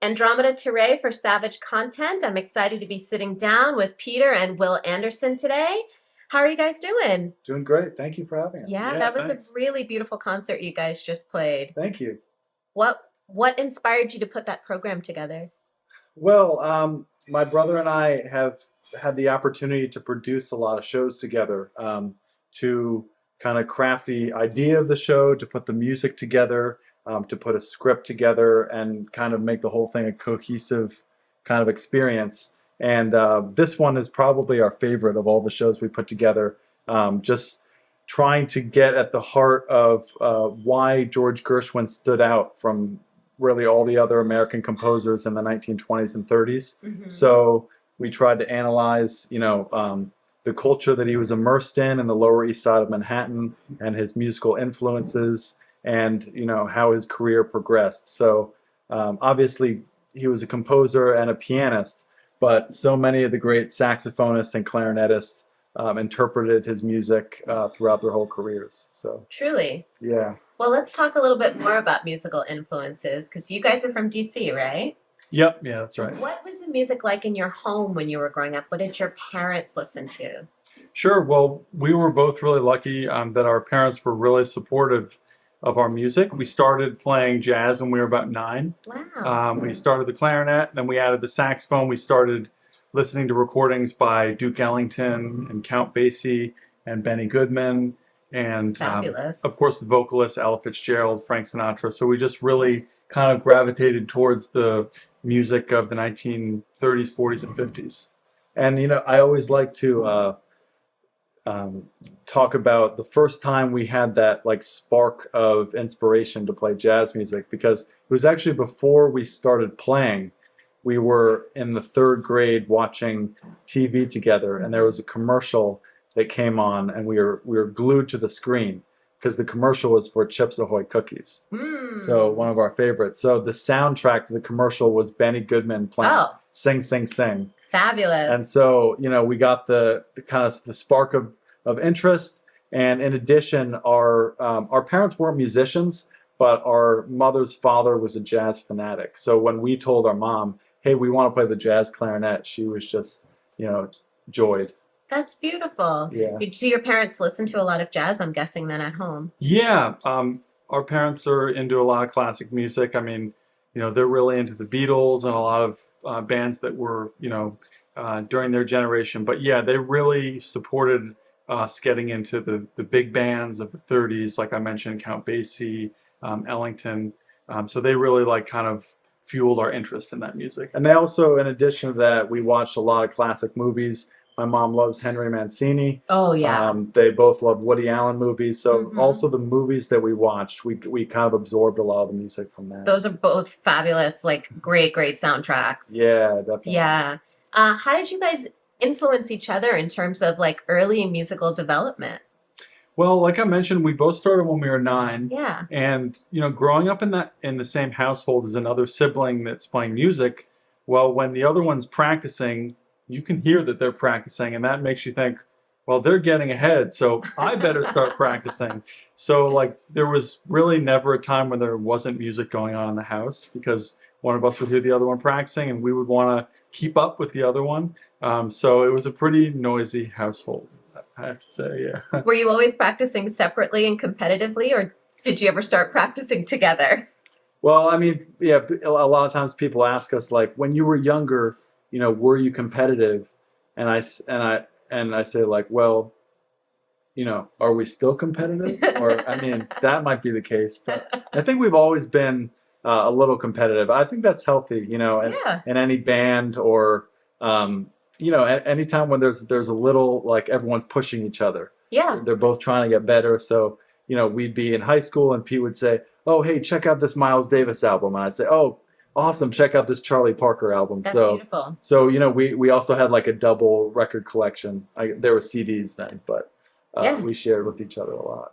Andromeda Turre for Savage Content. I'm excited to be sitting down with Peter and Will Anderson today. How are you guys doing? Doing great. Thank you for having us. Yeah, that was a really beautiful concert you guys just played. Thank you. What inspired you to put that program together? Well, my brother and I have had the opportunity to produce a lot of shows together, to kind of craft the idea of the show, to put the music together, to put a script together, and kind of make the whole thing a cohesive kind of experience. And this one is probably our favorite of all the shows we put together. Just trying to get at the heart of why George Gershwin stood out from really all the other American composers in the 1920s and 30s. Mm-hmm. So we tried to analyze, the culture that he was immersed in the Lower East Side of Manhattan, and his musical influences, and how his career progressed. So obviously he was a composer and a pianist, but so many of the great saxophonists and clarinetists interpreted his music throughout their whole careers. So truly, yeah. Well, let's talk a little bit more about musical influences, because you guys are from DC, right? Yep, yeah, that's right. What was the music like in your home when you were growing up? What did your parents listen to? Sure. Well, we were both really lucky that our parents were really supportive of our music. We started playing jazz when we were about 9. Wow. We started the clarinet, then we added the saxophone. We started listening to recordings by Duke Ellington and Count Basie and Benny Goodman, and Fabulous. of course the vocalist Ella Fitzgerald, Frank Sinatra. So we just really kind of gravitated towards the music of the 1930s, 40s, and 50s. And I always like to talk about the first time we had that spark of inspiration to play jazz music, because it was actually before we started playing. We were in the 3rd grade watching TV together, and there was a commercial that came on, and we were glued to the screen because the commercial was for Chips Ahoy cookies. So one of our favorites. So the soundtrack to the commercial was Benny Goodman playing Sing, Sing, Sing. Fabulous. And so, we got the kind of the spark of interest. And in addition, our parents weren't musicians, but our mother's father was a jazz fanatic. So when we told our mom, hey, we want to play the jazz clarinet, she was just, joyed. That's beautiful. Yeah. Do your parents listen to a lot of jazz, I'm guessing, then at home? Yeah. Our parents are into a lot of classic music. I mean, they're really into the Beatles and a lot of bands that were, during their generation. But yeah, they really supported us getting into the big bands of the 30s, like I mentioned, Count Basie, Ellington. So they really kind of fueled our interest in that music. And they also, in addition to that, we watched a lot of classic movies. My mom loves Henry Mancini. Oh, yeah. They both love Woody Allen movies. So also the movies that we watched, we kind of absorbed a lot of the music from that. Those are both fabulous, great soundtracks. Yeah, definitely. Yeah. How did you guys influence each other in terms of early musical development? Well, like I mentioned, we both started when we were 9. Yeah. And growing up in the same household as another sibling that's playing music, well, when the other one's practicing, you can hear that they're practicing, and that makes you think, well, they're getting ahead, so I better start practicing. So there was really never a time when there wasn't music going on in the house, because one of us would hear the other one practicing, and we would want to keep up with the other one. So it was a pretty noisy household, I have to say, yeah. Were you always practicing separately and competitively, or did you ever start practicing together? Well, I mean, yeah, a lot of times people ask us, when you were younger, were you competitive? And I say, well, are we still competitive? Or, I mean, that might be the case, but I think we've always been a little competitive. I think that's healthy, in any band, or, anytime when there's a little, everyone's pushing each other. Yeah. They're both trying to get better. So, we'd be in high school and Pete would say, oh, hey, check out this Miles Davis album. And I'd say, oh, awesome, check out this Charlie Parker album. That's beautiful. So, we also had a double record collection. There were CDs then, but we shared with each other a lot.